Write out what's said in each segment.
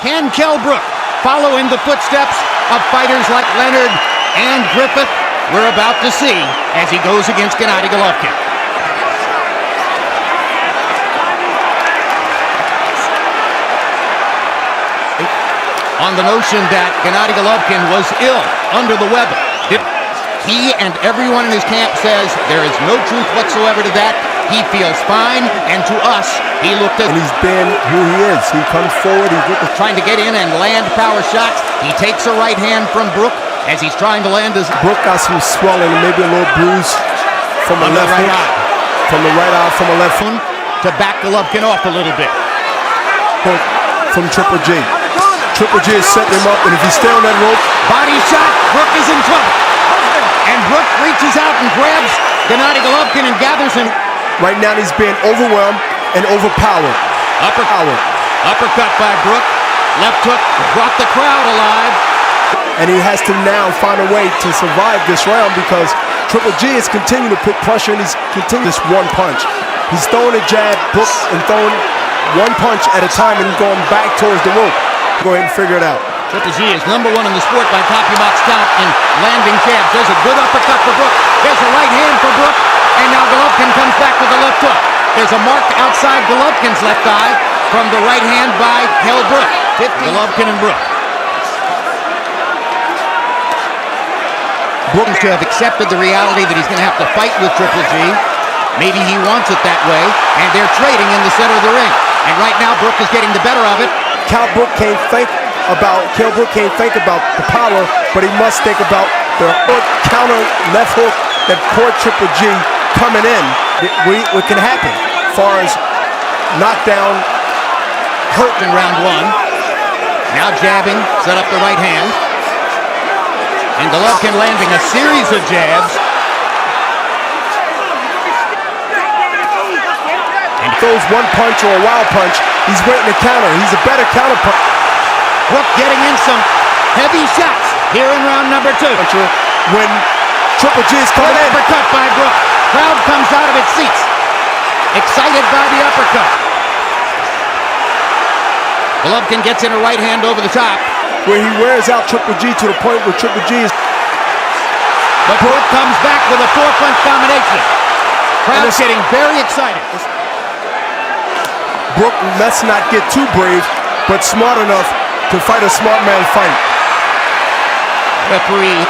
Can Kell Brook follow in the footsteps of fighters like Leonard and Griffith? We're about to see as he goes against Gennady Golovkin. On the notion that Gennady Golovkin was ill under the weather. He and everyone in his camp says there is no truth whatsoever to that. He feels fine, and to us, he looked at... And he's been who he is. He comes forward, he's trying to get in and land power shots. He takes a right hand from Brook as he's trying to land his... Brook got some swelling and maybe a little bruise from the left right hook. eye. From the right eye, from the left hook. To back Golovkin off a little bit. Hook from Triple G. Triple G is setting him up, and if he stay on that rope... Body shot, Brook is in trouble. And Brook reaches out and grabs Gennady Golovkin and gathers him. Right now he's being overwhelmed and overpowered. Uppercut by Brook. Left hook brought the crowd alive. And he has to now find a way to survive this round because Triple G is continuing to put pressure and he's continuing this one punch. He's throwing a jab, Brook, and throwing one punch at a time and going back towards the rope. Go ahead and figure it out. Triple G is #1 in the sport by top-box count in landing jabs. There's a good uppercut for Brook. There's a right hand for Brook. And now Golovkin comes back with a left hook. There's a mark outside Golovkin's left eye from the right hand by Kell Brook. Golovkin and Brook. Brook seems to have accepted the reality that he's going to have to fight with Triple G. Maybe he wants it that way. And they're trading in the center of the ring. And right now Brook is getting the better of it. Kell Brook can't think about the power, but he must think about the counter left hook that caught Triple G coming in. What can happen as far as knockdown, hurt in round 1. Now jabbing, set up the right hand. And Golovkin landing a series of jabs. And throws one punch or a wild punch. He's waiting to counter. He's a better counter punch. Brook getting in some heavy shots here in round number 2. When Triple G is coming in. Uppercut by Brook. Crowd comes out of its seats. Excited by the uppercut. Golovkin gets in a right hand over the top. Where he wears out Triple G to the point where Triple G is... But Brook comes back with a 4-punch combination. Crowd's getting very excited. Brook must not get too brave, but smart enough to fight a smart man fight. Referee.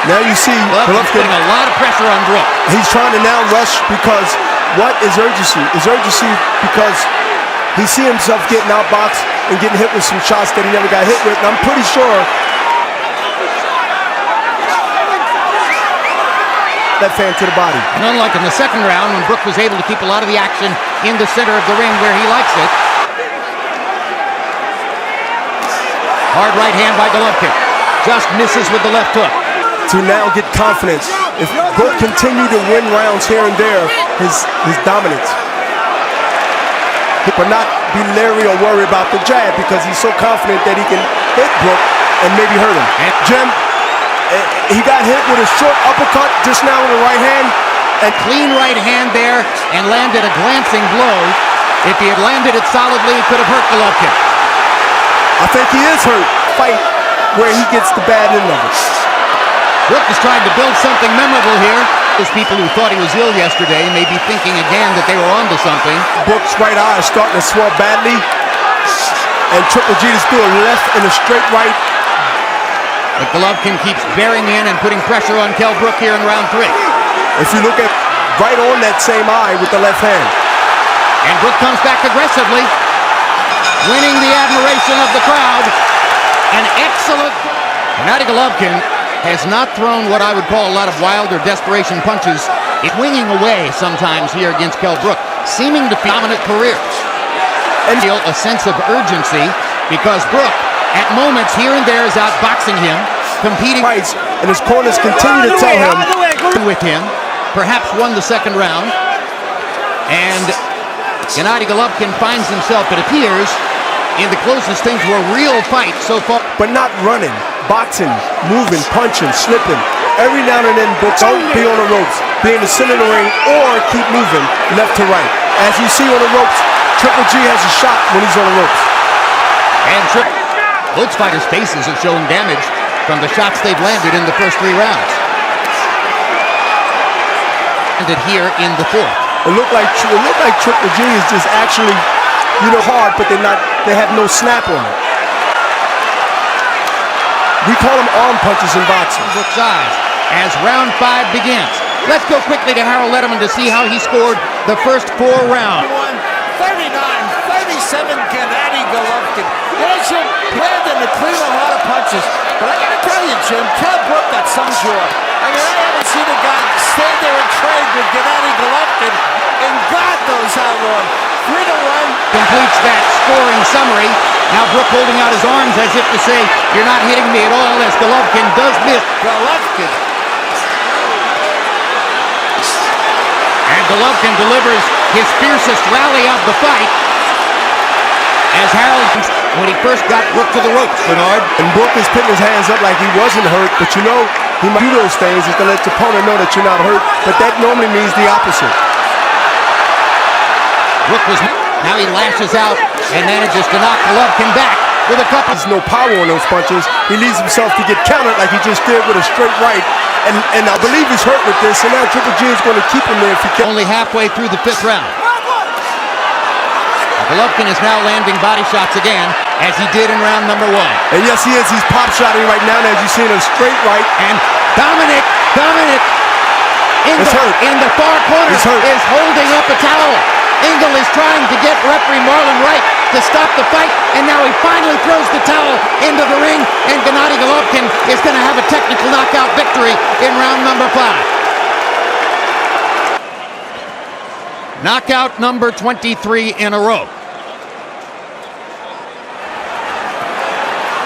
Now you see Golovkin putting a lot of pressure on Brook. He's trying to now rush because what is urgency? Is urgency because he sees himself getting outboxed and getting hit with some shots that he never got hit with. And I'm pretty sure that fan to the body. And unlike in the second round when Brook was able to keep a lot of the action in the center of the ring where he likes it. Hard right hand by Golovkin. Just misses with the left hook. To now get confidence. If Brook continue to win rounds here and there, his dominance. But not be leery or worry about the jab because he's so confident that he can hit Brook and maybe hurt him. Jim, he got hit with a short uppercut just now with the right hand. A clean right hand there and landed a glancing blow. If he had landed it solidly, he could have hurt Golovkin. I think he is hurt. Fight where he gets the bad end of it. Brook is trying to build something memorable here. Those people who thought he was ill yesterday may be thinking again that they were onto something. Brook's right eye is starting to swell badly. And Triple G just threw a left and a straight right. But Golovkin keeps bearing in and putting pressure on Kell Brook here in round 3. If you look at right on that same eye with the left hand. And Brook comes back aggressively, winning the admiration of the crowd. An excellent... Gennady Golovkin has not thrown what I would call a lot of wild or desperation punches. It's winging away sometimes here against Kell Brook, seeming to be dominant careers. And feel a sense of urgency because Brook, at moments here and there, is outboxing him, competing fights, and his corners continue to tell him with him. Perhaps won the second round. And Gennady Golovkin finds himself, it appears, in the closest thing to a real fight so far. But not running, boxing, moving, punching, slipping. Every now and then, Brook don't be on the ropes, be in the center of the ring, or keep moving left to right. As you see on the ropes, Triple G has a shot when he's on the ropes. And both fighters' faces have shown damage from the shots they've landed in the first 3 rounds. Ended here in the 4th. It looked like Triple G is just actually, hard, but they have no snap on it. We call them arm punches in boxing. Brook's eyes as round 5 begins. Let's go quickly to Harold Letterman to see how he scored the first 4 rounds. 39-37 Gennady Golovkin. Jim landed in the clean a lot of punches. But I got to tell you, Jim, Kell Brook got some jaw. I haven't seen a guy stand there and trade with Gennady Golovkin in God knows how long. 3-1. Completes that scoring summary. Now Brook holding out his arms as if to say, you're not hitting me at all, as Golovkin does miss. Golovkin. And Golovkin delivers his fiercest rally of the fight as Harold, when he first got Brook to the ropes, Bernard. And Brook is putting his hands up like he wasn't hurt, but he might do those things just to let your opponent know that you're not hurt, but that normally means the opposite. Brook now he lashes out and manages to knock Golovkin back with a couple. There's no power on those punches. He leaves himself to get countered like he just did with a straight right. And I believe he's hurt with this, and now Triple G is going to keep him there if he can. Only halfway through the 5th round. Golovkin is now landing body shots again, as he did in round number 1. And yes, he is. He's pop-shotting right now, as you've seen a straight right. And Dominic Ingle in the far corner is holding up a towel. Ingle is trying to get referee Marlon Wright to stop the fight, and now he finally throws the towel into the ring, and Gennady Golovkin is going to have a technical knockout victory in round number 5. Knockout number 23 in a row.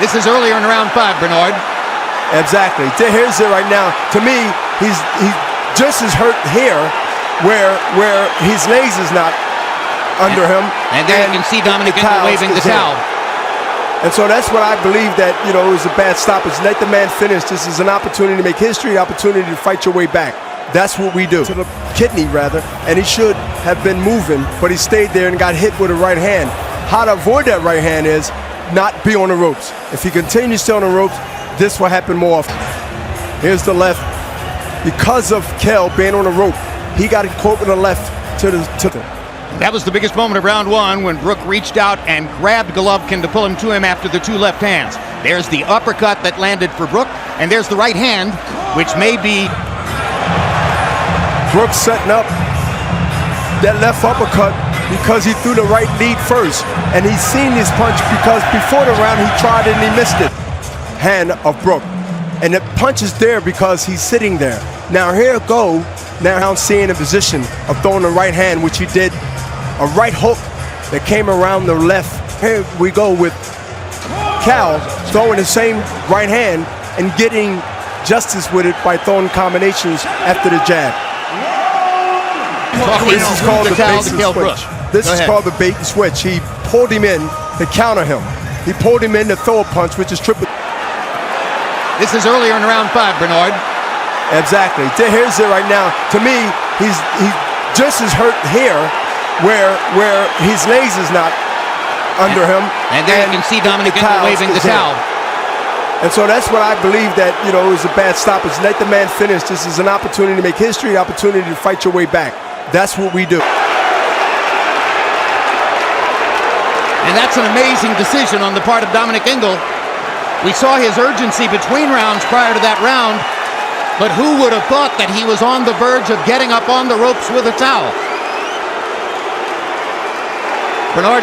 This is earlier in round 5, Bernard. Exactly. Here's it right now. To me, he's just as hurt here, where his legs is not under him. And there you can see Dominic Ingle waving the towel. And so that's what I believe that, it was a bad stoppage. Let the man finish. This is an opportunity to make history, opportunity to fight your way back. That's what we do. To the kidney, rather. And he should have been moving, but he stayed there and got hit with a right hand. How to avoid that right hand is not be on the ropes. If he continues to stay on the ropes, this will happen more often. Here's the left. Because of Kell being on the rope, he got caught with the left to the. That was the biggest moment of round 1 when Brook reached out and grabbed Golovkin to pull him to him after the 2 left hands. There's the uppercut that landed for Brook, and there's the right hand, which may be. Brook setting up that left uppercut because he threw the right lead first, and he's seen this punch because before the round he tried it and he missed it. Hand of Brook, and the punch is there because he's sitting there. Now here go. Now I'm seeing a position of throwing the right hand, which he did. A right hook that came around the left. Here we go with Cal throwing the same right hand and getting justice with it by throwing combinations after the jab. This is called the bait and switch. This is called the bait and switch. He pulled him in to counter him. He pulled him in to throw a punch, which is triple. This is earlier in round 5, Bernard. Exactly. Here's it right now. To me, he's just as hurt here, where his legs is not under him. And there you can see Dominic Ingle waving the towel. And so that's what I believe that, it was a bad stoppage. Let the man finish. This is an opportunity to make history, opportunity to fight your way back. That's what we do. And that's an amazing decision on the part of Dominic Ingle. We saw his urgency between rounds prior to that round, but who would have thought that he was on the verge of getting up on the ropes with a towel? Bernard.